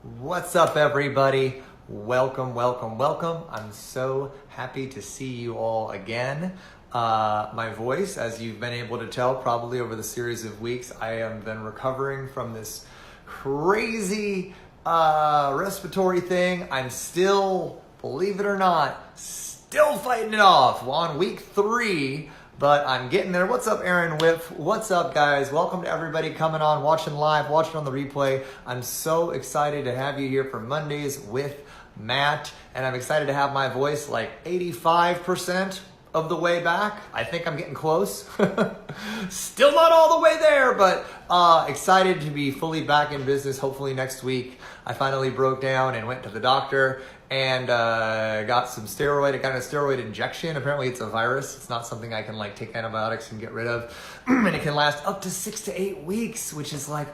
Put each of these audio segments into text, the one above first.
What's up, everybody? Welcome, welcome, welcome. I'm so happy to see you all again. My voice, as you've been able to tell probably over the series of weeks, I have been recovering from this crazy respiratory thing. I'm still, believe it or not, still fighting it off. Well, on week 3, but I'm getting there. What's up, Aaron Whip? What's up, guys? Welcome to everybody coming on, watching live, watching on the replay. I'm so excited to have you here for Mondays with Matt, and I'm excited to have my voice like 85% of the way back. I think I'm getting close. Still not all the way there, but excited to be fully back in business. Hopefully next week. I finally broke down and went to the doctor and got some steroid. I got a steroid injection. Apparently it's a virus. It's not something I can like take antibiotics and get rid of. And it can last up to 6 to 8 weeks, which is like,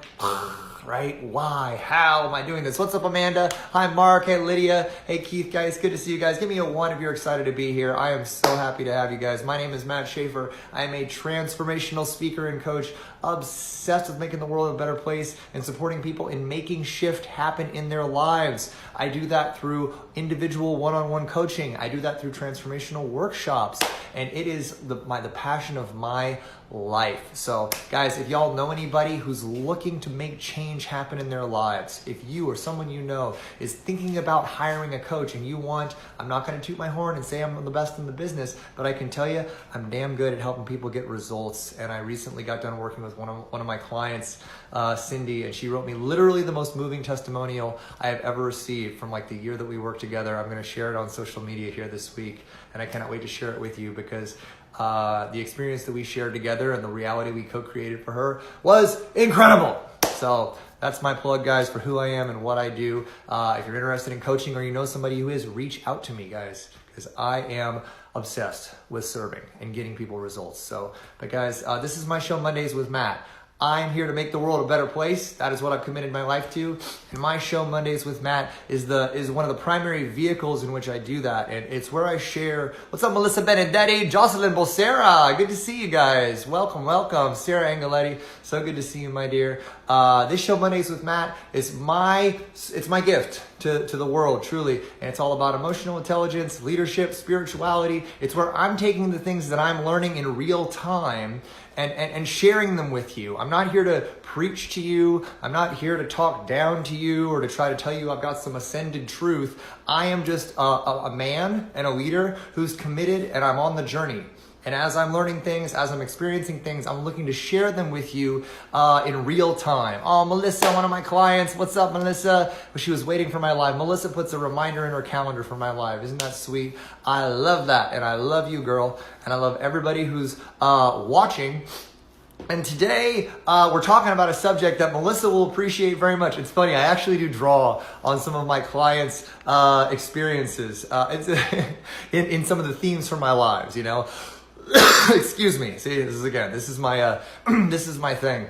right? Why? How am I doing this? What's up, Amanda? Hi, Mark. Hey, Lydia. Hey, Keith, guys. Good to see you guys. Give me a 1 if you're excited to be here. I am so happy to have you guys. My name is Matt Schaefer. I am a transformational speaker and coach, obsessed with making the world a better place and supporting people in making shift happen in their lives. I do that through individual one-on-one coaching. I do that through transformational workshops, and it is the passion of my life. So guys, if y'all know anybody who's looking to make change happen in their lives, if you or someone you know is thinking about hiring a coach and you want, I'm not going to toot my horn and say I'm the best in the business, but I can tell you I'm damn good at helping people get results. And I recently got done working with one of my clients, Cindy, and she wrote me literally the most moving testimonial I have ever received from like the year that we worked together. I'm going to share it on social media here this week, and I cannot wait to share it with you because the experience that we shared together and the reality we co-created for her was incredible. So that's my plug, guys, for who I am and what I do. If you're interested in coaching or you know somebody who is, reach out to me, guys, because I am obsessed with serving and getting people results. So, but guys, this is my show, Mondays with Matt. I'm here to make the world a better place. That is what I've committed my life to. And my show, Mondays with Matt, is one of the primary vehicles in which I do that. And it's where I share. What's up, Melissa Benedetti, Jocelyn Bolsera? Good to see you guys. Welcome, welcome. Sarah Angeletti, so good to see you, my dear. This show, Mondays with Matt, is my gift to the world, truly. And it's all about emotional intelligence, leadership, spirituality. It's where I'm taking the things that I'm learning in real time and sharing them with you. I'm not here to preach to you. I'm not here to talk down to you or to try to tell you I've got some ascended truth. I am just a man and a leader who's committed, and I'm on the journey. And as I'm learning things, as I'm experiencing things, I'm looking to share them with you in real time. Oh, Melissa, one of my clients. What's up, Melissa? She was waiting for my live. Melissa puts a reminder in her calendar for my live. Isn't that sweet? I love that. And I love you, girl. And I love everybody who's watching. And today, we're talking about a subject that Melissa will appreciate very much. It's funny, I actually do draw on some of my clients' experiences in some of the themes for my lives, you know. Excuse me. See, this is my thing.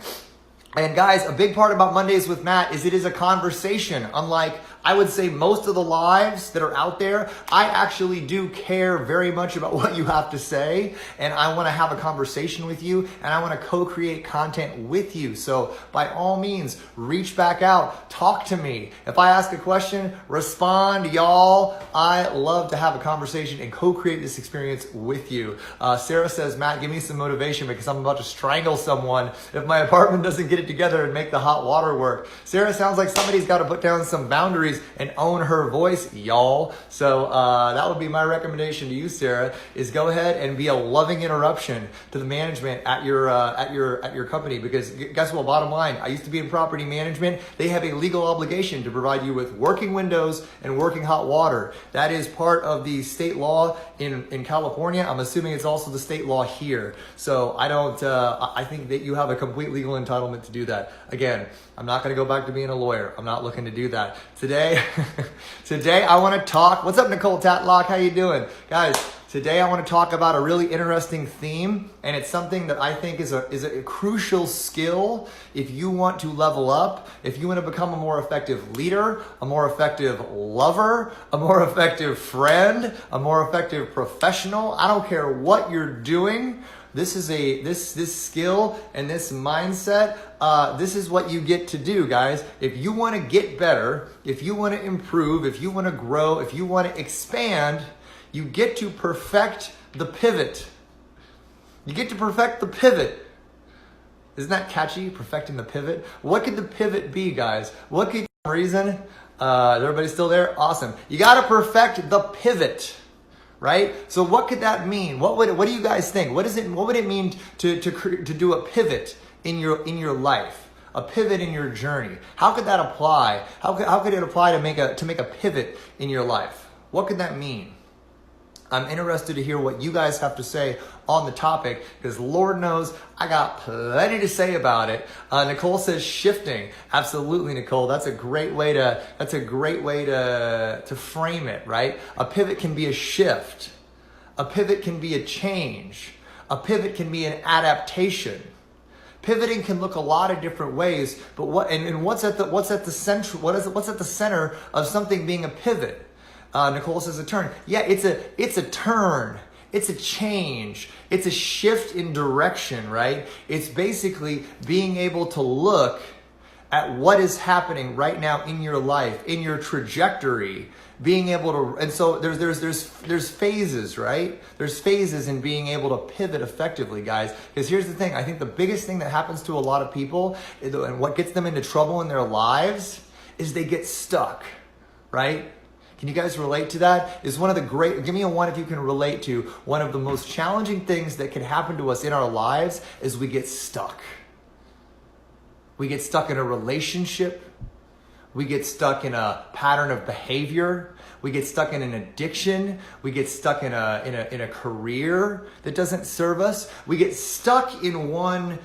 And guys, a big part about Mondays with Matt is it is a conversation. Unlike, I would say, most of the lives that are out there, I actually do care very much about what you have to say, and I want to have a conversation with you, and I want to co-create content with you. So by all means, reach back out, talk to me. If I ask a question, respond, y'all. I love to have a conversation and co-create this experience with you. Sarah says, Matt, give me some motivation because I'm about to strangle someone if my apartment doesn't get it together and make the hot water work. Sarah sounds like somebody's got to put down some boundaries and own her voice, y'all. So that would be my recommendation to you, Sarah, is go ahead and be a loving interruption to the management at your company. Because guess what? Bottom line, I used to be in property management. They have a legal obligation to provide you with working windows and working hot water. That is part of the state law in California. I'm assuming it's also the state law here. So I think that you have a complete legal entitlement to do that. Again, I'm not going to go back to being a lawyer. I'm not looking to do that. Today I want to talk. What's up, Nicole Tatlock? How you doing? Guys, today I want to talk about a really interesting theme, and it's something that I think is a crucial skill if you want to level up, if you want to become a more effective leader, a more effective lover, a more effective friend, a more effective professional. I don't care what you're doing. This is this skill and this mindset. This is what you get to do, guys. If you want to get better, if you want to improve, if you want to grow, if you want to expand, you get to perfect the pivot. You get to perfect the pivot. Isn't that catchy? Perfecting the pivot. What could the pivot be, guys? What could reason? Is everybody still there? Awesome. You got to perfect the pivot. Right? So what could that mean? What do you guys think? What would it mean to do a pivot in your life? A pivot in your journey? How could that apply? How could it apply to make a pivot in your life? What could that mean? I'm interested to hear what you guys have to say on the topic, because Lord knows I got plenty to say about it. Nicole says shifting. Absolutely, Nicole. That's a great way to frame it, right? A pivot can be a shift. A pivot can be a change. A pivot can be an adaptation. Pivoting can look a lot of different ways, but what's at the center of something being a pivot? Nicole says a turn. Yeah, it's a turn. It's a change. It's a shift in direction, right? It's basically being able to look at what is happening right now in your life, in your trajectory, being able to, and so there's phases, right? There's phases in being able to pivot effectively, guys. Because here's the thing, I think the biggest thing that happens to a lot of people and what gets them into trouble in their lives is they get stuck, right? Can you guys relate to that? Is one of the give me a one if you can relate to one of the most challenging things that can happen to us in our lives is we get stuck. We get stuck in a relationship. We get stuck in a pattern of behavior. We get stuck in an addiction. We get stuck in a career that doesn't serve us. We get stuck in one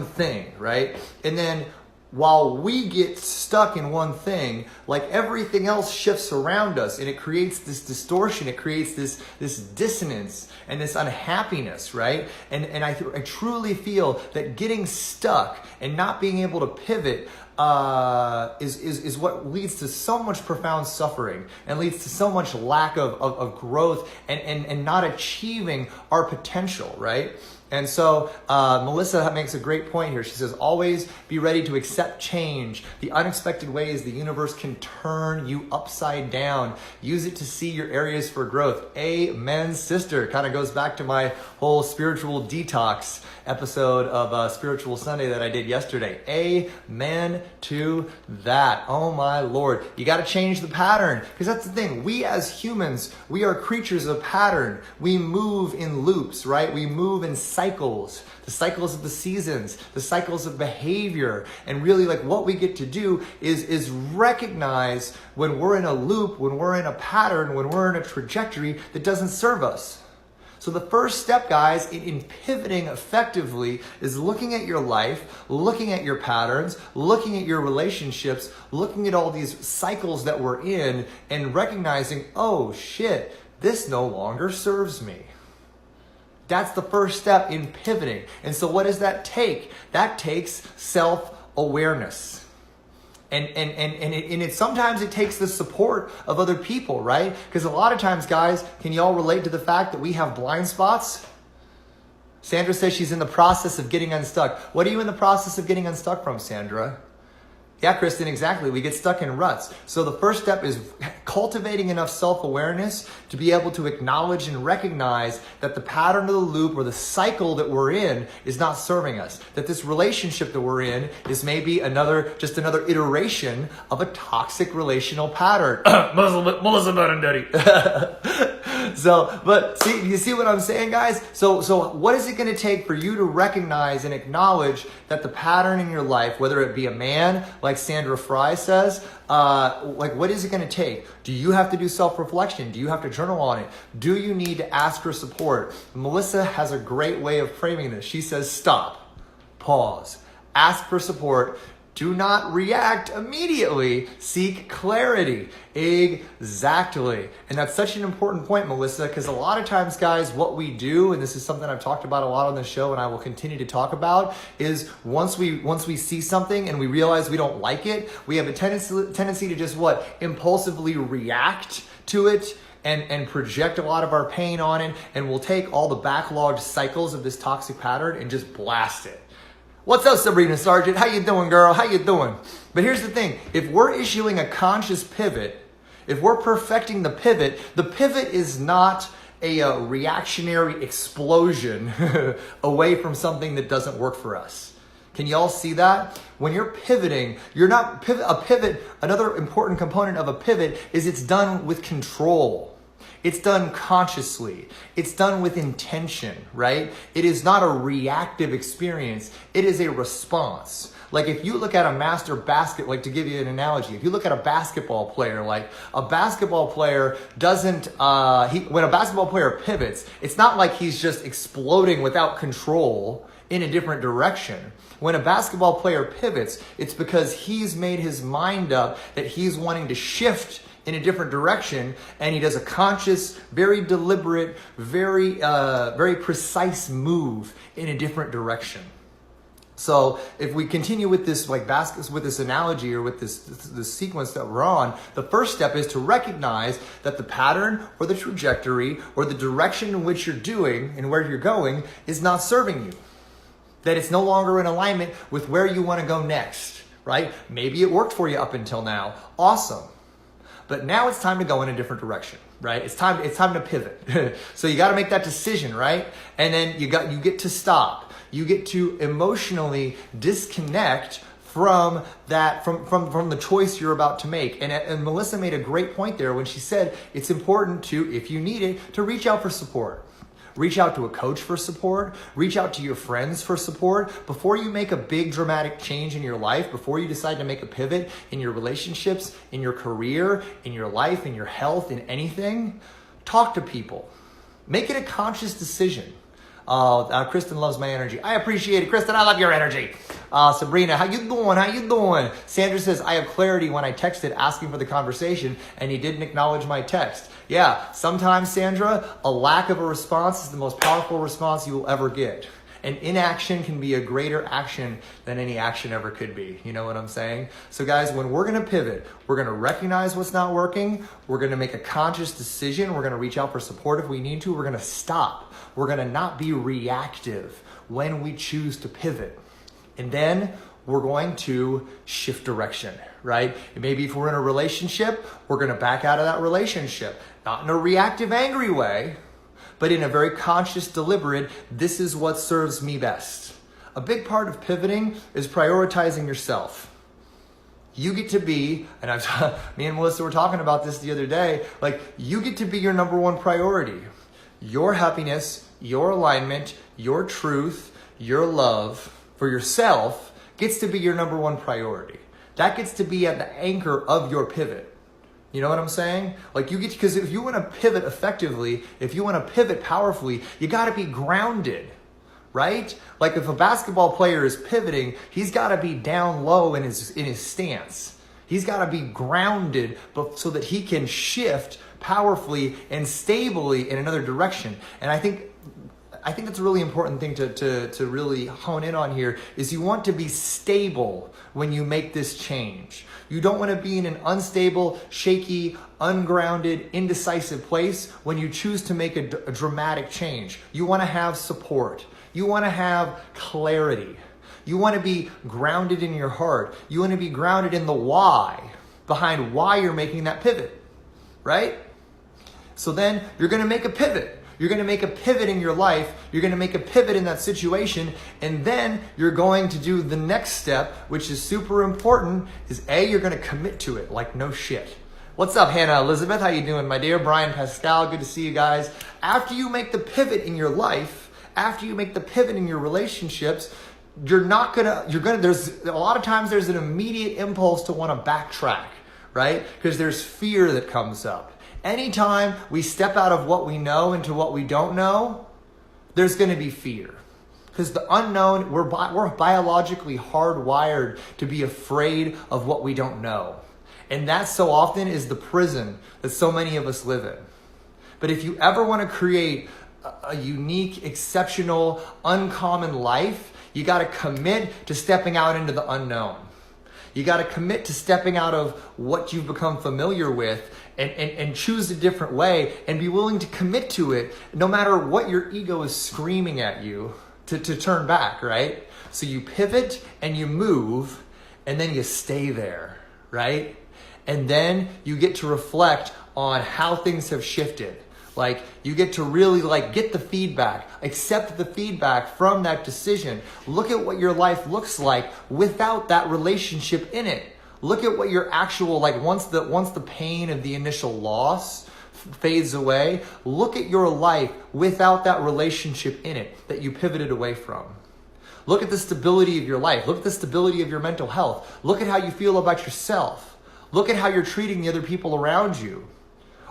thing, right? And then while we get stuck in one thing, like everything else shifts around us, and it creates this distortion, it creates this dissonance and this unhappiness, right? And I truly feel that getting stuck and not being able to pivot is what leads to so much profound suffering and leads to so much lack of growth and not achieving our potential, right? And so Melissa makes a great point here. She says, always be ready to accept change. The unexpected ways the universe can turn you upside down. Use it to see your areas for growth. Amen, sister. Kind of goes back to my whole spiritual detox episode of Spiritual Sunday that I did yesterday. Amen to that. Oh my Lord. You got to change the pattern, because that's the thing. We as humans, we are creatures of pattern. We move in loops, right? We move in cycles, the cycles of the seasons, the cycles of behavior. And really, like, what we get to do is recognize when we're in a loop, when we're in a pattern, when we're in a trajectory that doesn't serve us. So the first step, guys, in pivoting effectively is looking at your life, looking at your patterns, looking at your relationships, looking at all these cycles that we're in, and recognizing, oh shit, this no longer serves me. That's the first step in pivoting. And so what does that take? That takes self-awareness. And sometimes it takes the support of other people, right? Because a lot of times, guys, can you all relate to the fact that we have blind spots? Sandra says she's in the process of getting unstuck. What are you in the process of getting unstuck from, Sandra? Yeah, Kristen, exactly. We get stuck in ruts. So the first step is cultivating enough self-awareness to be able to acknowledge and recognize that the pattern of the loop or the cycle that we're in is not serving us. That this relationship that we're in is maybe just another iteration of a toxic relational pattern. Melissa Benedetti. So, but see, you see what I'm saying, guys? So what is it going to take for you to recognize and acknowledge that the pattern in your life, whether it be a man, like Sandra Fry says, what is it going to take? Do you have to do self-reflection? Do you have to journal on it? Do you need to ask for support? Melissa has a great way of framing this. She says, stop, pause, ask for support. Do not react immediately. Seek clarity. Exactly. And that's such an important point, Melissa, because a lot of times, guys, what we do, and this is something I've talked about a lot on the show and I will continue to talk about, is once we see something and we realize we don't like it, we have a tendency to just impulsively react to it and project a lot of our pain on it, and we'll take all the backlogged cycles of this toxic pattern and just blast it. What's up, Sabrina Sargent? How you doing, girl? How you doing? But here's the thing. If we're issuing a conscious pivot, if we're perfecting the pivot is not a reactionary explosion away from something that doesn't work for us. Can you all see that? When you're pivoting, you're not a pivot. Another important component of a pivot is it's done with control. It's done consciously. It's done with intention, right? It is not a reactive experience. It is a response. Like if you look at a like to give you an analogy, if you look at a basketball player, like a basketball player doesn't, when a basketball player pivots, it's not like he's just exploding without control in a different direction. When a basketball player pivots, it's because he's made his mind up that he's wanting to shift in a different direction, and he does a conscious, very deliberate, very precise move in a different direction. So if we continue with this with this analogy or with this sequence that we're on, the first step is to recognize that the pattern or the trajectory or the direction in which you're doing and where you're going is not serving you. That it's no longer in alignment with where you want to go next, right? Maybe it worked for you up until now. Awesome. But now it's time to go in a different direction, right? It's time to pivot. So you got to make that decision, right? And then you get to stop. You get to emotionally disconnect from that, from the choice you're about to make. And Melissa made a great point there when she said it's important to, if you need it, to reach out for support. Reach out to a coach for support. Reach out to your friends for support. Before you make a big dramatic change in your life, before you decide to make a pivot in your relationships, in your career, in your life, in your health, in anything, talk to people. Make it a conscious decision. Kristen loves my energy. I appreciate it. Kristen, I love your energy. Sabrina, how you doing? How you doing? Sandra says, I have clarity when I texted asking for the conversation and he didn't acknowledge my text. Yeah, sometimes, Sandra, a lack of a response is the most powerful response you will ever get. And inaction can be a greater action than any action ever could be. You know what I'm saying? So guys, when we're going to pivot, we're going to recognize what's not working. We're going to make a conscious decision. We're going to reach out for support if we need to. We're going to stop. We're going to not be reactive when we choose to pivot. And then we're going to shift direction, right? Maybe if we're in a relationship, we're going to back out of that relationship. Not in a reactive, angry way, but in a very conscious, deliberate, this is what serves me best. A big part of pivoting is prioritizing yourself. You get to be, and me and Melissa were talking about this the other day, like you get to be your number one priority. Your happiness, your alignment, your truth, your love for yourself gets to be your number one priority. That gets to be at the anchor of your pivot. You know what I'm saying? Like you get, because if you want to pivot effectively, if you want to pivot powerfully, you got to be grounded, right? Like if a basketball player is pivoting, he's got to be down low in his stance. He's got to be grounded, but so that he can shift powerfully and stably in another direction. And I think that's a really important thing to really hone in on here is you want to be stable when you make this change. You don't want to be in an unstable, shaky, ungrounded, indecisive place when you choose to make a dramatic change. You want to have support. You want to have clarity. You want to be grounded in your heart. You want to be grounded in the why, behind why you're making that pivot, right? So then you're going to make a pivot. You're going to make a pivot in your life. You're going to make a pivot in that situation. And then you're going to do the next step, which is super important, is you're going to commit to it like no shit. What's up, Hannah Elizabeth? How you doing, my dear? Brian Pascal, good to see you guys. After you make the pivot in your life, after you make the pivot in your relationships, there's a lot of times there's an immediate impulse to want to backtrack, right? Because there's fear that comes up. Anytime we step out of what we know into what we don't know, there's going to be fear. Because the unknown, we're biologically hardwired to be afraid of what we don't know. And that so often is the prison that so many of us live in. But if you ever want to create a unique, exceptional, uncommon life, you got to commit to stepping out into the unknown. You got to commit to stepping out of what you've become familiar with and choose a different way and be willing to commit to it no matter what your ego is screaming at you to turn back, right? So you pivot and you move and then you stay there, right? And then you get to reflect on how things have shifted. Like, you get to really get the feedback, accept the feedback from that decision. Look at what your life looks like without that relationship in it. Look at what your actual, once the pain of the initial loss fades away, look at your life without that relationship in it that you pivoted away from. Look at the stability of your life. Look at the stability of your mental health. Look at how you feel about yourself. Look at how you're treating the other people around you.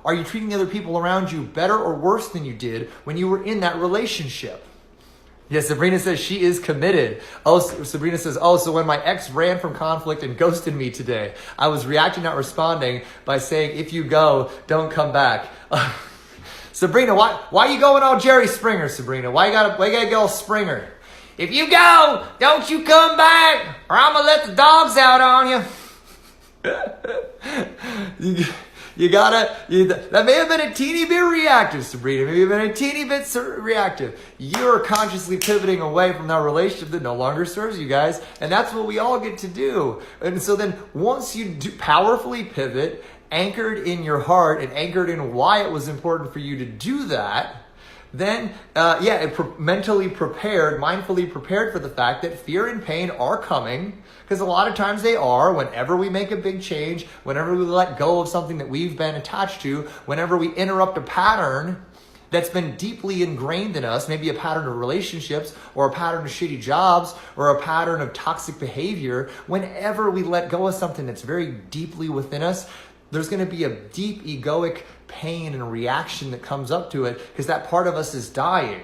Are you treating the other people around you better or worse than you did when you were in that relationship? Yes, Sabrina says she is committed. Oh, Sabrina says, so when my ex ran from conflict and ghosted me today, I was reacting, not responding, by saying, if you go, don't come back. Sabrina, why are you going all Jerry Springer, Sabrina? Why you gotta go all Springer? If you go, don't you come back, or I'm gonna let the dogs out on you. That may have been a teeny bit reactive, Sabrina. Maybe have been a teeny bit reactive. You're consciously pivoting away from that relationship that no longer serves you guys. And that's what we all get to do. And so then once you powerfully pivot, anchored in your heart and anchored in why it was important for you to do that, then, mentally prepared, mindfully prepared for the fact that fear and pain are coming, because a lot of times they are. Whenever we make a big change, whenever we let go of something that we've been attached to, whenever we interrupt a pattern that's been deeply ingrained in us, maybe a pattern of relationships or a pattern of shitty jobs or a pattern of toxic behavior, whenever we let go of something that's very deeply within us, there's going to be a deep egoic pain and reaction that comes up to it because that part of us is dying.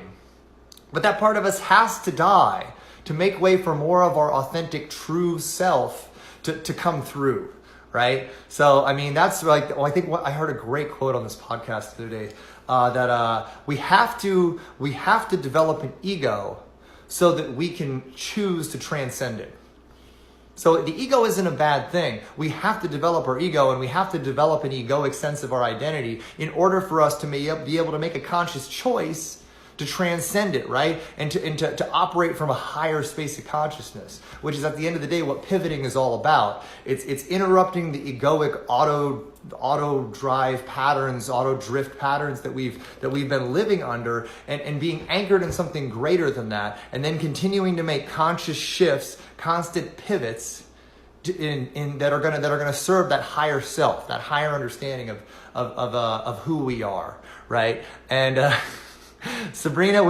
But that part of us has to die to make way for more of our authentic, true self to come through, right? So, I mean, that's I heard a great quote on this podcast the other day that we have to develop an ego so that we can choose to transcend it. So the ego isn't a bad thing. We have to develop our ego and we have to develop an egoic sense of our identity in order for us to be able to make a conscious choice to transcend it, right? And to operate from a higher space of consciousness, which is at the end of the day what pivoting is all about. It's interrupting the egoic auto drive patterns, auto drift patterns that we've been living under and being anchored in something greater than that, and then continuing to make conscious shifts, constant pivots in that are gonna serve that higher self, that higher understanding of who we are, right? And Sabrina,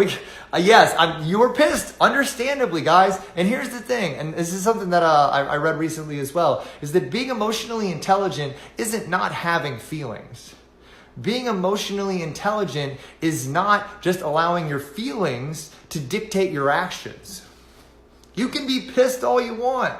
you were pissed, understandably, guys. And here's the thing, and this is something that I read recently as well, is that being emotionally intelligent isn't not having feelings. Being emotionally intelligent is not just allowing your feelings to dictate your actions. You can be pissed all you want.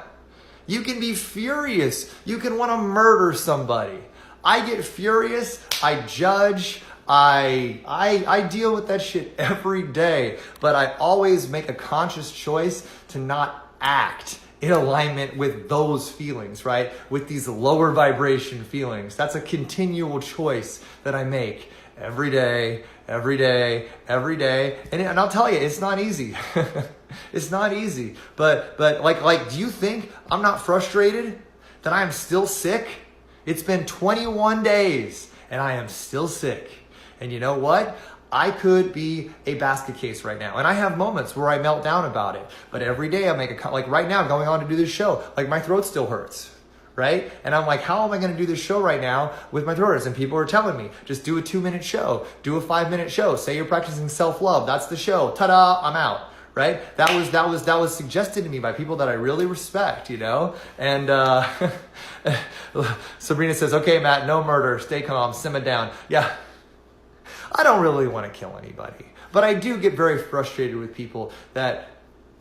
You can be furious. You can want to murder somebody. I get furious. I judge. I deal with that shit every day, but I always make a conscious choice to not act in alignment with those feelings, right? With these lower vibration feelings. That's a continual choice that I make every day. And I'll tell you, it's not easy. It's not easy. But do you think I'm not frustrated that I am still sick? It's been 21 days and I am still sick. And you know what? I could be a basket case right now. And I have moments where I melt down about it. But every day I make like right now, going on to do this show, like my throat still hurts, right? And I'm like, how am I going to do this show right now with my throat hurts? And people are telling me, just do a 2-minute show, do a 5-minute show, say you're practicing self-love. That's the show. Ta-da, I'm out. Right? That was suggested to me by people that I really respect, you know? And Sabrina says, okay, Matt, no murder. Stay calm. Simmer down. Yeah. I don't really want to kill anybody, but I do get very frustrated with people that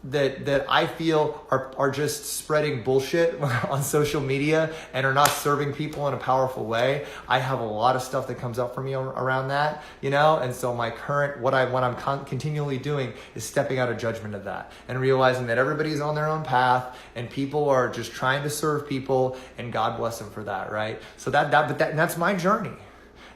that I feel are just spreading bullshit on social media and are not serving people in a powerful way. I have a lot of stuff that comes up for me around that, and so my current, what I'm continually doing is stepping out of judgment of that and realizing that everybody's on their own path and people are just trying to serve people, and God bless them for that, right? So that's my journey.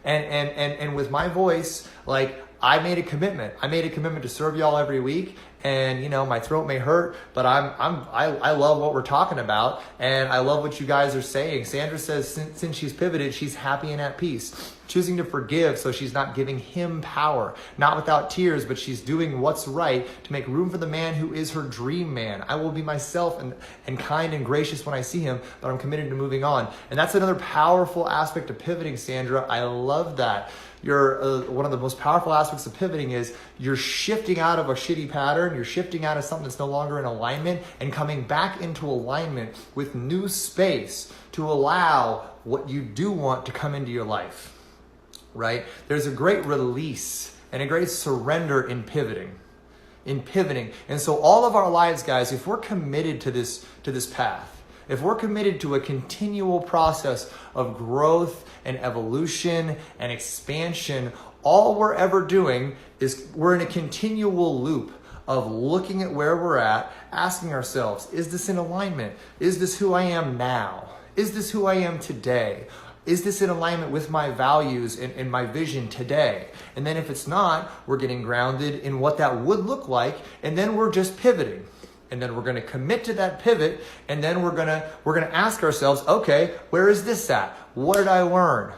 And with my voice, like, I made a commitment. I made a commitment to serve y'all every week, and my throat may hurt, but I love what we're talking about, and I love what you guys are saying. Sandra says since she's pivoted, she's happy and at peace, choosing to forgive, so she's not giving him power, not without tears, but she's doing what's right to make room for the man who is her dream man. I will be myself and kind and gracious when I see him, but I'm committed to moving on. And that's another powerful aspect of pivoting, Sandra. I love that. One of the most powerful aspects of pivoting is you're shifting out of a shitty pattern, you're shifting out of something that's no longer in alignment and coming back into alignment with new space to allow what you do want to come into your life, right? There's a great release and a great surrender in pivoting. And so all of our lives, guys, if we're committed to this path, if we're committed to a continual process of growth and evolution and expansion, all we're ever doing is we're in a continual loop of looking at where we're at, asking ourselves, is this in alignment? Is this who I am now? Is this who I am today? Is this in alignment with my values and my vision today? And then if it's not, we're getting grounded in what that would look like, and then we're just pivoting. And then we're going to commit to that pivot, and then we're going to ask ourselves, okay, where is this at? What did I learn?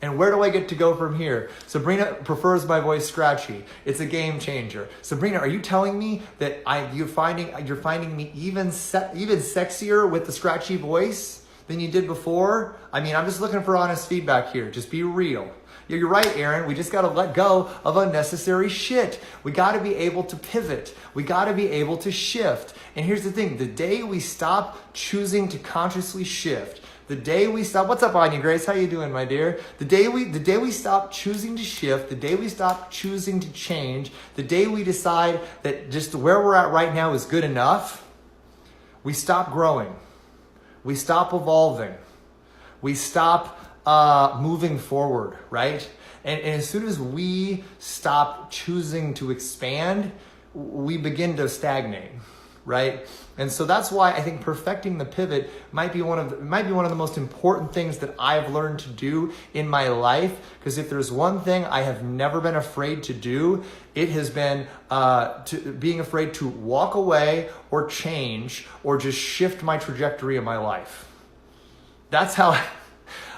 And where do I get to go from here? Sabrina prefers my voice scratchy. It's a game changer. Sabrina, are you telling me that you're finding me even sexier with the scratchy voice than you did before? I mean, I'm just looking for honest feedback here. Just be real. Yeah, you're right, Aaron. We just got to let go of unnecessary shit. We got to be able to pivot. We got to be able to shift. And here's the thing. The day we stop choosing to consciously shift, the day we stop, what's up, Anya Grace? How you doing, my dear? The day we stop choosing to shift, the day we stop choosing to change, the day we decide that just where we're at right now is good enough, we stop growing. We stop evolving. We stop moving forward, right? And as soon as we stop choosing to expand, we begin to stagnate, right? And so that's why I think perfecting the pivot might be one of the most important things that I've learned to do in my life. Because if there's one thing I have never been afraid to do, it has been being afraid to walk away or change or just shift my trajectory of my life. That's how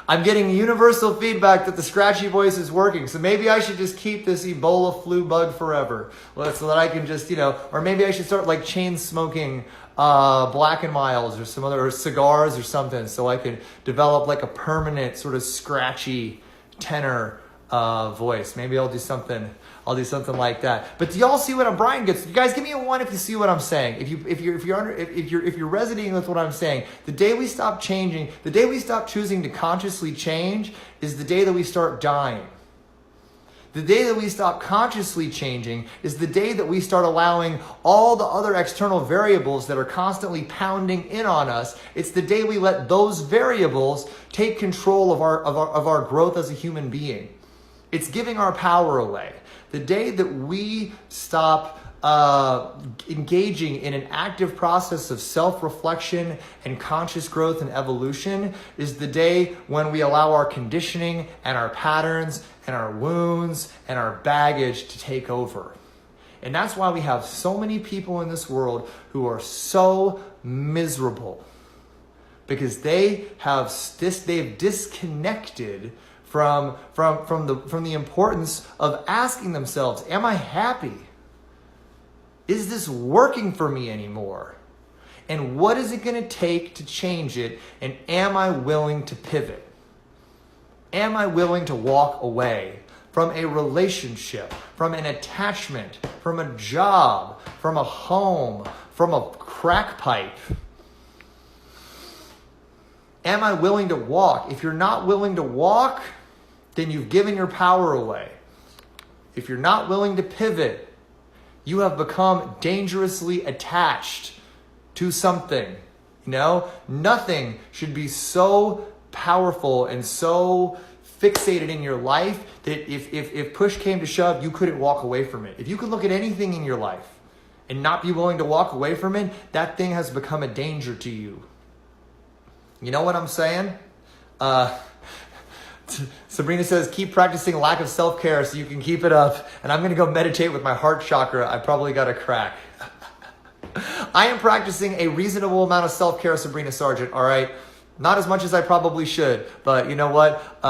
I'm getting universal feedback that the scratchy voice is working. So maybe I should just keep this Ebola flu bug forever. So that I can just, or maybe I should start like chain smoking Black and Milds or some other, or cigars or something, so I can develop like a permanent sort of scratchy tenor voice. Maybe I'll do something like that. But do y'all see what Brian gets? You guys give me a 1 if you see what I'm saying. If you're resonating with what I'm saying. The day we stop changing, the day we stop choosing to consciously change is the day that we start dying. The day that we stop consciously changing is the day that we start allowing all the other external variables that are constantly pounding in on us. It's the day we let those variables take control of our growth as a human being. It's giving our power away. The day that we stop engaging in an active process of self-reflection and conscious growth and evolution is the day when we allow our conditioning and our patterns and our wounds and our baggage to take over. And that's why we have so many people in this world who are so miserable, because they've disconnected from the importance of asking themselves, am I happy? Is this working for me anymore? And what is it going to take to change it? And am I willing to pivot? Am I willing to walk away from a relationship, from an attachment, from a job, from a home, from a crack pipe? Am I willing to walk? If you're not willing to walk, then you've given your power away. If you're not willing to pivot, You have become dangerously attached to something. You know, nothing should be so powerful and so fixated in your life that if push came to shove, you couldn't walk away from it. If you could look at anything in your life and not be willing to walk away from it, that thing has become a danger to you. You know what I'm saying? Sabrina says, keep practicing lack of self-care so you can keep it up. And I'm going to go meditate with my heart chakra. I probably got a crack. I am practicing a reasonable amount of self-care, Sabrina Sargent, all right? Not as much as I probably should, but you know what?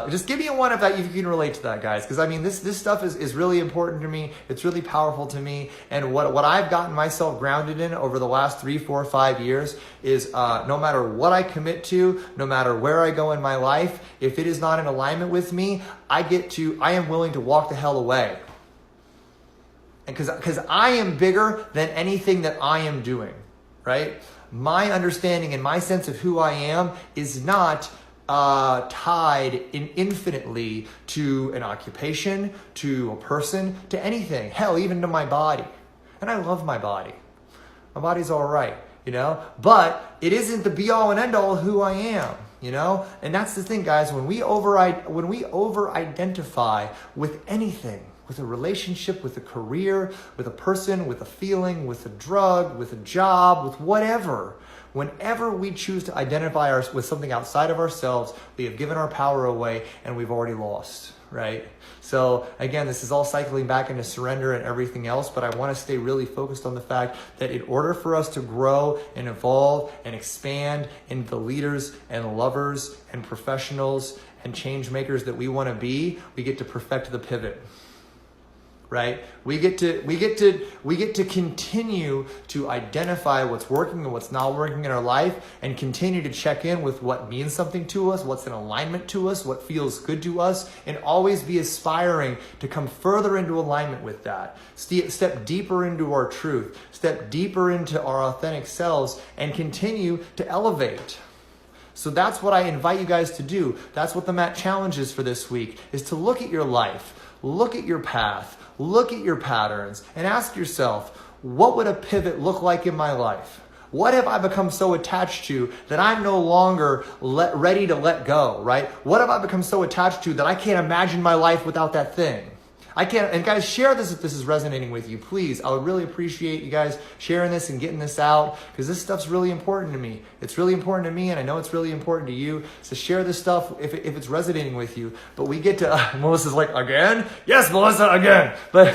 Just give me a one if you can relate to that, guys. Because I mean, this stuff is really important to me. It's really powerful to me. And what I've gotten myself grounded in over the last 3, 4, 5 years is no matter what I commit to, no matter where I go in my life, if it is not in alignment with me, I am willing to walk the hell away. And because I am bigger than anything that I am doing, right? My understanding and my sense of who I am is not tied infinitely to an occupation, to a person, to anything. Hell, even to my body. And I love my body. My body's all right, you know? But it isn't the be-all and end-all of who I am, you know? And that's the thing, guys. When we over-identify with anything, with a relationship, with a career, with a person, with a feeling, with a drug, with a job, with whatever. Whenever we choose to identify with something outside of ourselves, we have given our power away and we've already lost, right? So again, this is all cycling back into surrender and everything else, but I want to stay really focused on the fact that in order for us to grow and evolve and expand into the leaders and lovers and professionals and change makers that we want to be, we get to perfect the pivot. Right? We get to continue to identify what's working and what's not working in our life and continue to check in with what means something to us, what's in alignment to us, what feels good to us, and always be aspiring to come further into alignment with that. Step deeper into our truth, step deeper into our authentic selves, and continue to elevate. So that's what I invite you guys to do. That's what the Matt Challenge is for this week, is to look at your life, look at your path, look at your patterns, and ask yourself, what would a pivot look like in my life? What have I become so attached to that I'm no longer ready to let go, right? What have I become so attached to that I can't imagine my life without that thing? I can't, and guys, share this if this is resonating with you, please. I would really appreciate you guys sharing this and getting this out, because this stuff's really important to me. It's really important to me, and I know it's really important to you. So share this stuff if it's resonating with you. But we get to, Melissa's like, again? Yes, Melissa, again. But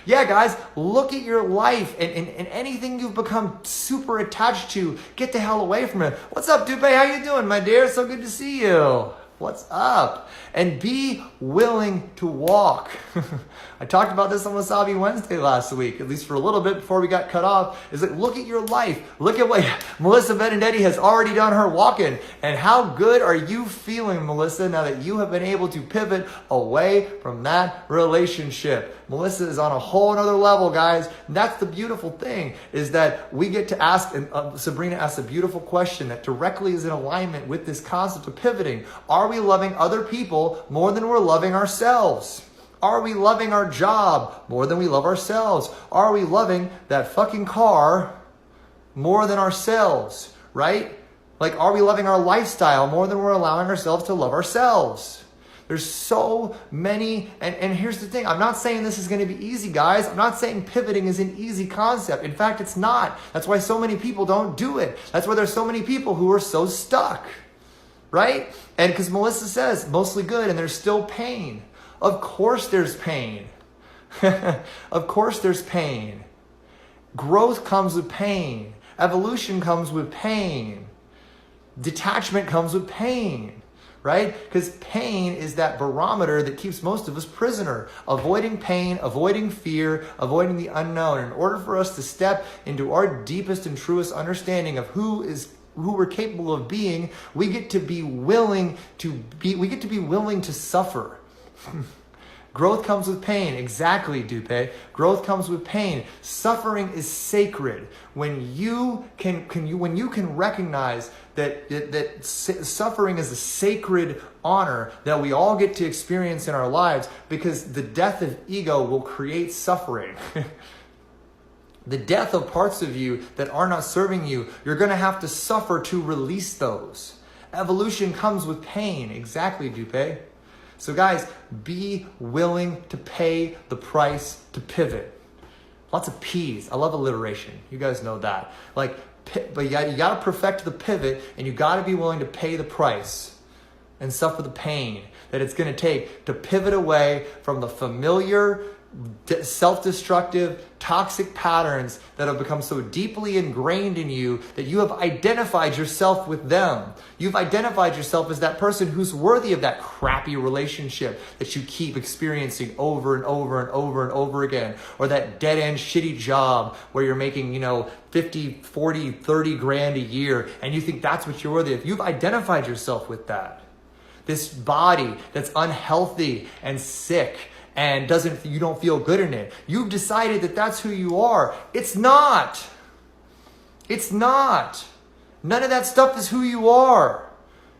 yeah, guys, look at your life and anything you've become super attached to, get the hell away from it. What's up, Dupe? How you doing, my dear? So good to see you. What's up? And be willing to walk. I talked about this on Wasabi Wednesday last week, at least for a little bit before we got cut off. Is like, look at your life. Look at what Melissa Benedetti has already done her walking. And how good are you feeling, Melissa, now that you have been able to pivot away from that relationship? Melissa is on a whole nother level, guys. And that's the beautiful thing, is that we get to ask, and Sabrina asked a beautiful question that directly is in alignment with this concept of pivoting. Are we loving other people more than we're loving ourselves? Are we loving our job more than we love ourselves? Are we loving that fucking car more than ourselves, right? Like, are we loving our lifestyle more than we're allowing ourselves to love ourselves? There's so many, and here's the thing. I'm not saying this is going to be easy, guys. I'm not saying pivoting is an easy concept. In fact, it's not. That's why so many people don't do it. That's why there's so many people who are so stuck, right? And because Melissa says, mostly good, and there's still pain. Of course there's pain. Of course there's pain. Growth comes with pain. Evolution comes with pain. Detachment comes with pain, right? Because pain is that barometer that keeps most of us prisoner. Avoiding pain, avoiding fear, avoiding the unknown. In order for us to step into our deepest and truest understanding of who we're capable of being, we get to be willing to suffer. Growth comes with pain. Exactly, Dupe. Growth comes with pain. Suffering is sacred. When you can recognize that suffering is a sacred honor that we all get to experience in our lives, because the death of ego will create suffering. The death of parts of you that are not serving you, you're going to have to suffer to release those. Evolution comes with pain. Exactly, Dupe. So guys, be willing to pay the price to pivot. Lots of P's. I love alliteration. You guys know that. But you got to perfect the pivot, and you got to be willing to pay the price and suffer the pain that it's going to take to pivot away from the familiar, self-destructive, toxic patterns that have become so deeply ingrained in you that you have identified yourself with them. You've identified yourself as that person who's worthy of that crappy relationship that you keep experiencing over and over and over and over again, or that dead-end shitty job where you're making, 50, 40, 30 grand a year, and you think that's what you're worthy of. You've identified yourself with that. This body that's unhealthy and sick and you don't feel good in it. You've decided that that's who you are. It's not. It's not. None of that stuff is who you are.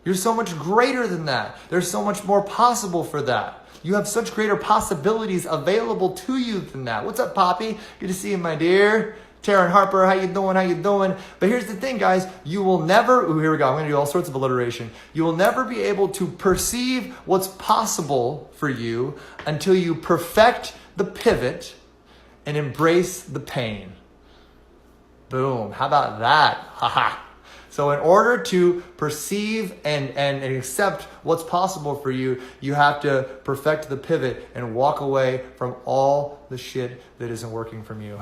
You're so much greater than that. There's so much more possible for that. You have such greater possibilities available to you than that. What's up, Poppy? Good to see you, my dear. Taryn Harper, how you doing? How you doing? But here's the thing, guys. You will never, here we go. I'm going to do all sorts of alliteration. You will never be able to perceive what's possible for you until you perfect the pivot and embrace the pain. Boom. How about that? Haha. So in order to perceive and accept what's possible for you, you have to perfect the pivot and walk away from all the shit that isn't working from you.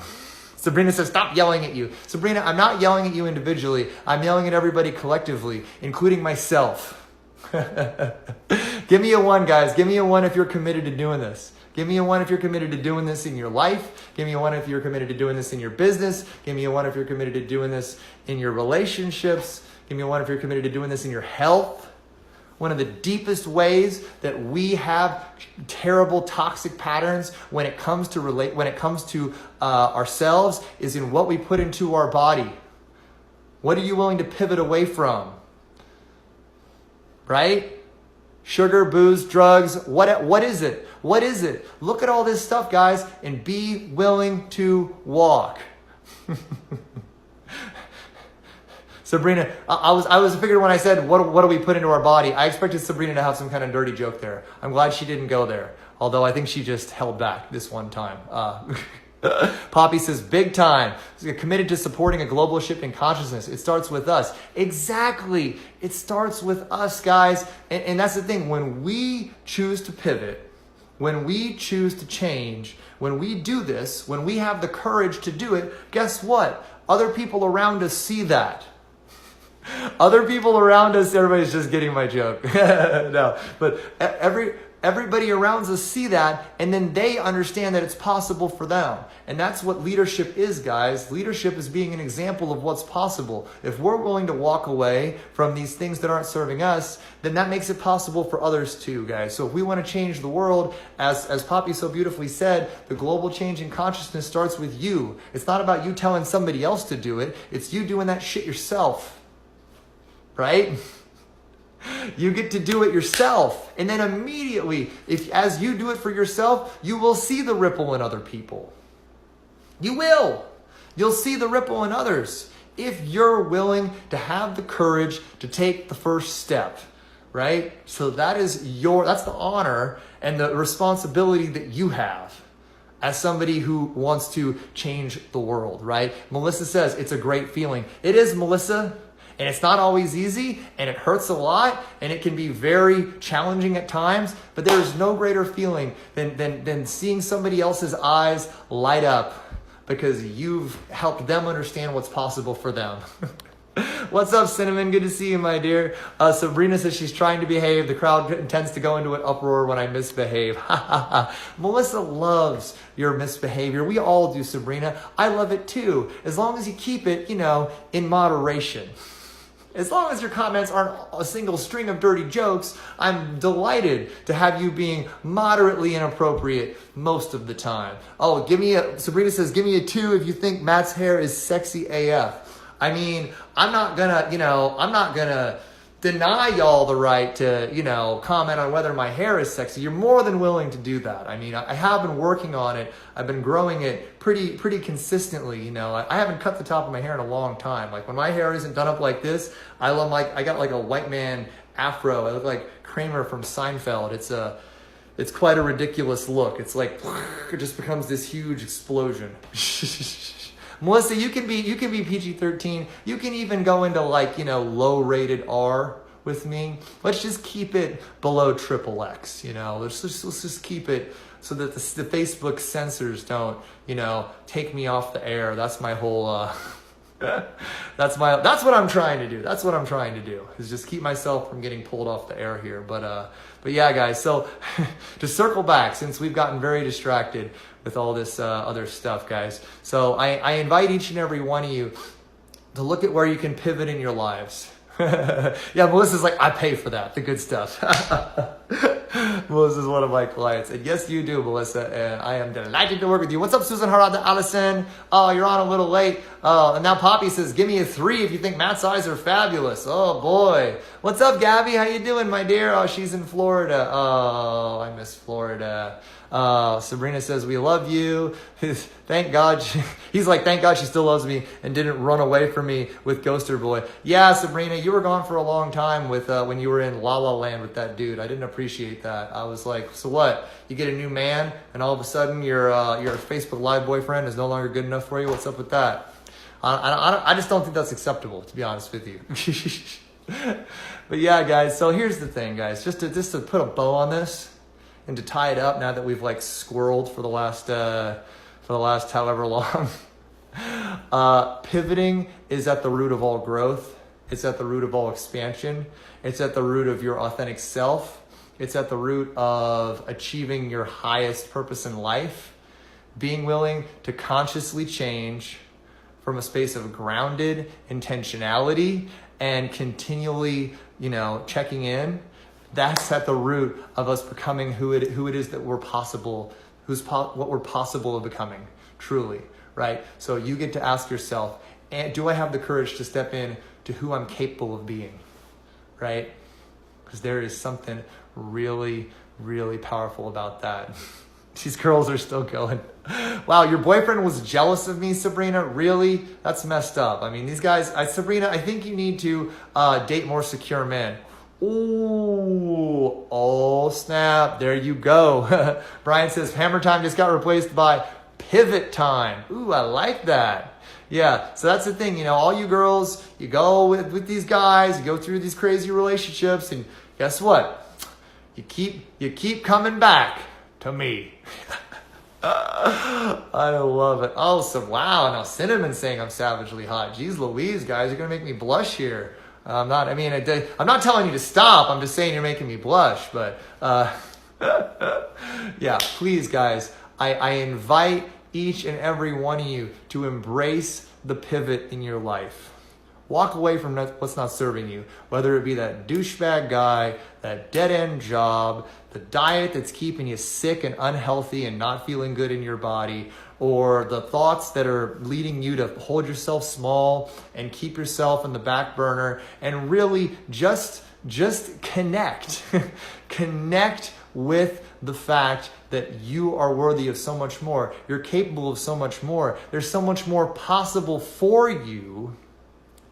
Sabrina says, stop yelling at you. Sabrina, I'm not yelling at you individually. I'm yelling at everybody collectively, including myself. Give me a 1, guys. Give me a 1 if you're committed to doing this. Give me a 1 if you're committed to doing this in your life. Give me a 1 if you're committed to doing this in your business. Give me a 1 if you're committed to doing this in your relationships. Give me a 1 if you're committed to doing this in your health. One of the deepest ways that we have terrible toxic patterns when it comes to ourselves is in what we put into our body. What are you willing to pivot away from? Right? Sugar, booze, drugs, what is it? What is it? Look at all this stuff, guys, and be willing to walk. Sabrina, I was figuring when I said, what do we put into our body? I expected Sabrina to have some kind of dirty joke there. I'm glad she didn't go there. Although I think she just held back this one time. Poppy says, big time. Committed to supporting a global shift in consciousness. It starts with us. Exactly. It starts with us, guys. And that's the thing. When we choose to pivot, when we choose to change, when we do this, when we have the courage to do it, guess what? Other people around us see that. Other people around us, everybody's just getting my joke. No, but everybody around us see that, and then they understand that it's possible for them. And that's what leadership is, guys. Leadership is being an example of what's possible. If we're willing to walk away from these things that aren't serving us, then that makes it possible for others too, guys. So if we want to change the world, as Poppy so beautifully said, the global change in consciousness starts with you. It's not about you telling somebody else to do it. It's you doing that shit yourself. Right? You get to do it yourself. And then immediately, as you do it for yourself, you will see the ripple in other people. You will. You'll see the ripple in others if you're willing to have the courage to take the first step, right? So that's the honor and the responsibility that you have as somebody who wants to change the world, right? Melissa says, it's a great feeling. It is, Melissa. And it's not always easy, and it hurts a lot, and it can be very challenging at times, but there is no greater feeling than seeing somebody else's eyes light up because you've helped them understand what's possible for them. What's up, Cinnamon? Good to see you, my dear. Sabrina says she's trying to behave. The crowd tends to go into an uproar when I misbehave. Melissa loves your misbehavior. We all do, Sabrina. I love it too, as long as you keep it, in moderation. As long as your comments aren't a single string of dirty jokes, I'm delighted to have you being moderately inappropriate most of the time. Oh, Sabrina says, give me a 2 if you think Matt's hair is sexy AF. I mean, I'm not gonna deny y'all the right to, comment on whether my hair is sexy. You're more than willing to do that. I mean, I have been working on it. I've been growing it pretty consistently. I haven't cut the top of my hair in a long time. Like when my hair isn't done up like this, I got like a white man afro. I look like Kramer from Seinfeld. It's quite a ridiculous look. It's like, it just becomes this huge explosion. Melissa, you can be PG-13. You can even go into low rated R with me. Let's just keep it below XXX. Let's just keep it so that the Facebook censors don't take me off the air. That's my whole. That's what I'm trying to do. That's what I'm trying to do, is just keep myself from getting pulled off the air here. But yeah, guys. So to circle back, since we've gotten very distracted with all this other stuff, guys. So I invite each and every one of you to look at where you can pivot in your lives. Yeah, Melissa's like, I pay for that, the good stuff. Melissa's one of my clients. And yes, you do, Melissa. And I am delighted to work with you. What's up, Susan Harada, Allison? Oh, you're on a little late. And now Poppy says, give me a 3 if you think Matt's eyes are fabulous. Oh, boy. What's up, Gabby? How you doing, my dear? Oh, she's in Florida. Oh, I miss Florida. Sabrina says, we love you. Thank God. He's like, thank God she still loves me and didn't run away from me with Ghoster Boy. Yeah, Sabrina, you were gone for a long time with when you were in La La Land with that dude. I didn't appreciate that. I was like, so what? You get a new man and all of a sudden your Facebook Live boyfriend is no longer good enough for you? What's up with that? I just don't think that's acceptable, to be honest with you. But yeah, guys, so here's the thing, guys. Just to put a bow on this, and to tie it up now that we've squirreled for the last however long. Pivoting is at the root of all growth. It's at the root of all expansion. It's at the root of your authentic self. It's at the root of achieving your highest purpose in life. Being willing to consciously change from a space of grounded intentionality and continually, checking in. That's at the root of us becoming who it is that we're possible, what we're possible of becoming, truly, right? So you get to ask yourself, do I have the courage to step in to who I'm capable of being, right? Because there is something really, really powerful about that. These girls are still going. Wow, your boyfriend was jealous of me, Sabrina? Really? That's messed up. I mean, these guys, Sabrina, I think you need to date more secure men. Ooh, oh snap, there you go. Brian says, Hammer Time just got replaced by Pivot Time. Ooh, I like that. Yeah, so that's the thing, all you girls, you go with these guys, you go through these crazy relationships, and guess what? You keep coming back to me. I love it. Oh, so wow, now Cinnamon's saying I'm savagely hot. Jeez Louise, guys, you're gonna make me blush here. I'm not telling you to stop. I'm just saying you're making me blush. But yeah, please, guys, I invite each and every one of you to embrace the pivot in your life. Walk away from what's not serving you, whether it be that douchebag guy, that dead-end job, the diet that's keeping you sick and unhealthy and not feeling good in your body, or the thoughts that are leading you to hold yourself small and keep yourself in the back burner, and really just connect. Connect with the fact that you are worthy of so much more. You're capable of so much more. There's so much more possible for you.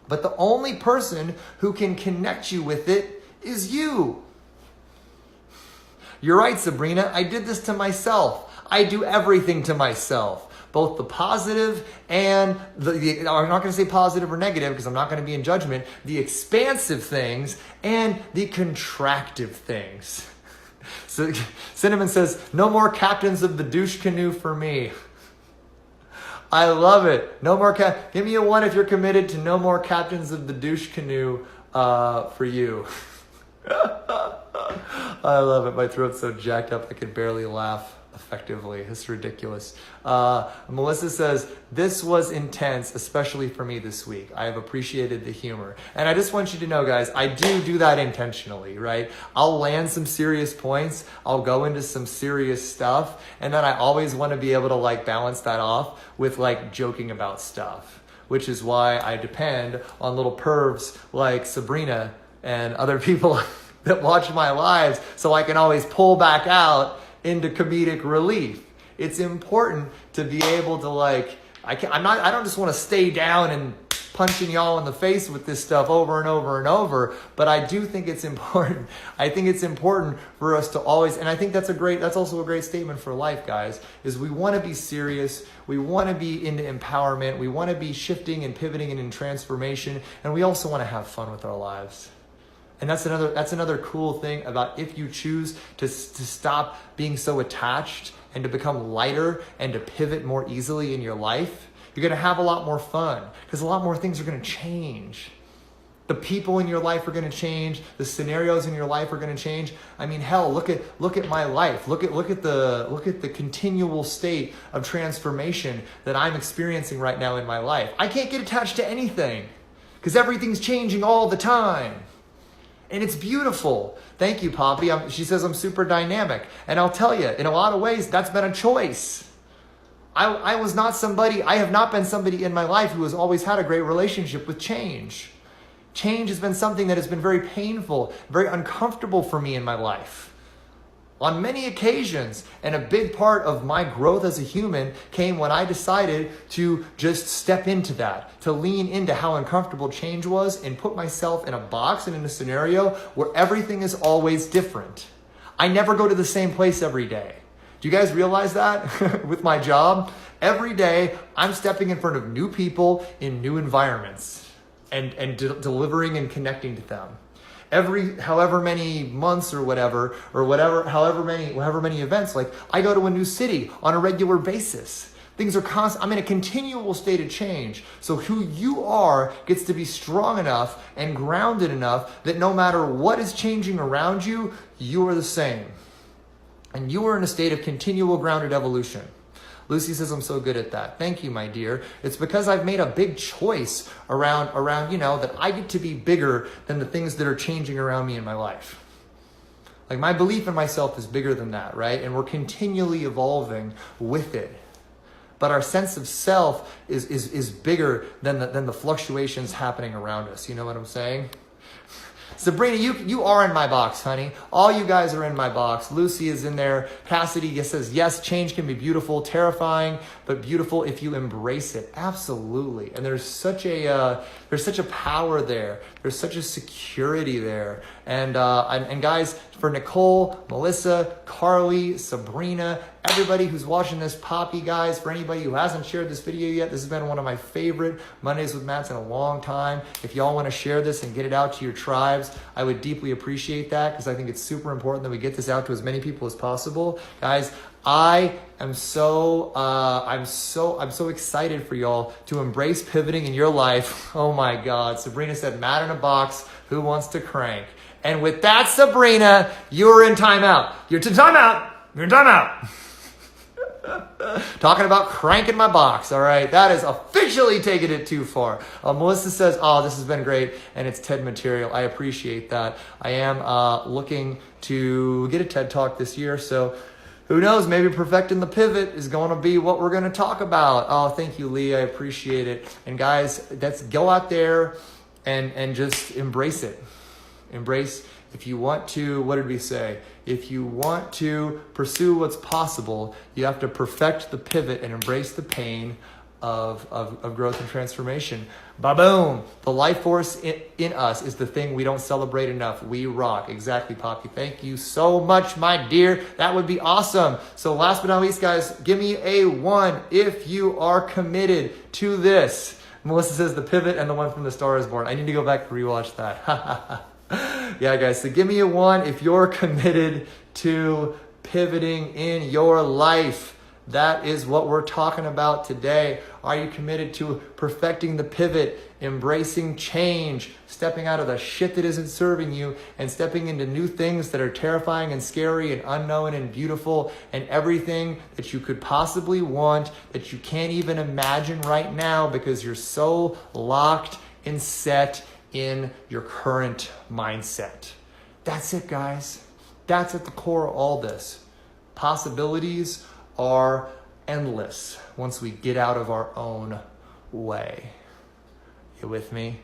But the only person who can connect you with it is you. You're right, Sabrina. I did this to myself. I do everything to myself. Both the positive and I'm not going to say positive or negative because I'm not going to be in judgment. The expansive things and the contractive things. So Cinnamon says, no more captains of the douche canoe for me. I love it. No more give me a 1 if you're committed to no more captains of the douche canoe for you. I love it. My throat's so jacked up I could barely laugh. effectively. It's ridiculous. Melissa says, this was intense, especially for me this week. I have appreciated the humor. And I just want you to know, guys, I do that intentionally, right? I'll land some serious points. I'll go into some serious stuff. And then I always want to be able to like balance that off with like joking about stuff, which is why I depend on little pervs like Sabrina and other people that watch my lives so I can always pull back out into comedic relief. It's important to be able to like, I don't just want to stay down and punching y'all in the face with this stuff over and over and over, but I do think it's important. I think it's important for us to always, and I think that's also a great statement for life, guys, is we want to be serious. We want to be into empowerment. We want to be shifting and pivoting and in transformation. And we also want to have fun with our lives. And that's another cool thing about if you choose to stop being so attached and to become lighter and to pivot more easily in your life, you're going to have a lot more fun because a lot more things are going to change. The people in your life are going to change. The scenarios in your life are going to change. I mean, hell, look at my life. Look at the continual state of transformation that I'm experiencing right now in my life. I can't get attached to anything because everything's changing all the time. And it's beautiful. Thank you, Poppy. She says I'm super dynamic. And I'll tell you, in a lot of ways, that's been a choice. I have not been somebody in my life who has always had a great relationship with change. Change has been something that has been very painful, very uncomfortable for me in my life. On many occasions, and a big part of my growth as a human came when I decided to just step into that, to lean into how uncomfortable change was and put myself in a box and in a scenario where everything is always different. I never go to the same place every day. Do you guys realize that with my job? Every day, I'm stepping in front of new people in new environments and delivering and connecting to them. However many months or however many events, like I go to a new city on a regular basis. Things are constant. I'm in a continual state of change. So who you are gets to be strong enough and grounded enough that no matter what is changing around you, you are the same. And you are in a state of continual grounded evolution. Lucy says, I'm so good at that. Thank you, my dear. It's because I've made a big choice around, that I get to be bigger than the things that are changing around me in my life. Like my belief in myself is bigger than that, right? And we're continually evolving with it. But our sense of self is bigger than the fluctuations happening around us. You know what I'm saying? Sabrina, you are in my box, honey. All you guys are in my box. Lucy is in there. Cassidy says, yes, change can be beautiful, terrifying, but beautiful if you embrace it. Absolutely. And there's such a power there. There's such a security there. And guys, for Nicole, Melissa, Carly, Sabrina, everybody who's watching this, Poppy, guys, for anybody who hasn't shared this video yet, this has been one of my favorite Mondays with Matts in a long time. If y'all want to share this and get it out to your tribes, I would deeply appreciate that because I think it's super important that we get this out to as many people as possible. Guys, I am I'm so excited for y'all to embrace pivoting in your life. Oh my God. Sabrina said, Matt in a box, who wants to crank? And with that, Sabrina, you're in timeout. You're in timeout. Talking about cranking my box. All right. That is officially taking it too far. Melissa says, oh, this has been great. And it's TED material. I appreciate that. I am looking to get a TED Talk this year. So who knows? Maybe perfecting the pivot is going to be what we're going to talk about. Oh, thank you, Lee. I appreciate it. And guys, let's go out there and just embrace it. Embrace, if you want to, what did we say? If you want to pursue what's possible, you have to perfect the pivot and embrace the pain of growth and transformation. Ba-boom! The life force in us is the thing we don't celebrate enough. We rock. Exactly, Poppy. Thank you so much, my dear. That would be awesome. So last but not least, guys, give me a 1 if you are committed to this. Melissa says the pivot and the one from The Star is Born. I need to go back and rewatch that. Yeah, guys, so give me a 1 if you're committed to pivoting in your life. That is what we're talking about today. Are you committed to perfecting the pivot, embracing change, stepping out of the shit that isn't serving you, and stepping into new things that are terrifying and scary and unknown and beautiful, and everything that you could possibly want that you can't even imagine right now because you're so locked and set in your current mindset? That's it, guys. That's at the core of all this. Possibilities are endless once we get out of our own way. You with me?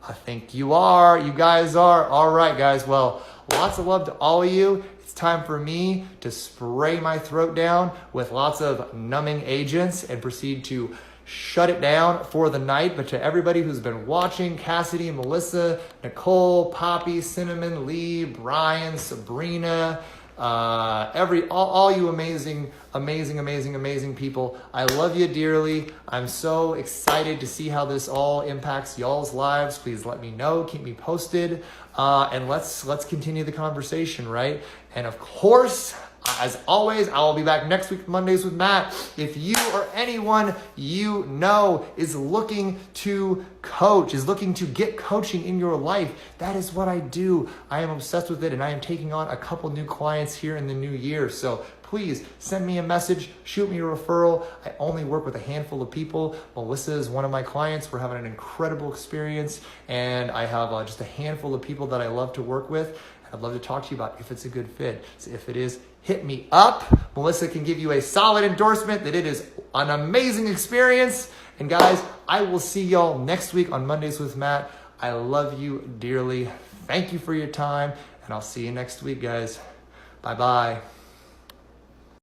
I think you are. You guys are. All right, guys. Well, lots of love to all of you. It's time for me to spray my throat down with lots of numbing agents and proceed to shut it down for the night. But to everybody who's been watching, Cassidy, Melissa, Nicole, Poppy, Cinnamon, Lee, Brian, Sabrina, all you amazing people, I love you dearly. I'm so excited to see how this all impacts y'all's lives. Please let me know, keep me posted, and let's continue the conversation, right? And of course, as always, I will be back next week, Mondays with Matt. If you or anyone you know is looking to coach, is looking to get coaching in your life, that is what I do. I am obsessed with it, and I am taking on a couple new clients here in the new year. So please send me a message, shoot me a referral. I only work with a handful of people. Melissa is one of my clients. We're having an incredible experience, and I have just a handful of people that I love to work with. I'd love to talk to you about if it's a good fit. So if it is, hit me up. Melissa can give you a solid endorsement that it is an amazing experience. And guys, I will see y'all next week on Mondays with Matt. I love you dearly. Thank you for your time, and I'll see you next week, guys. Bye-bye.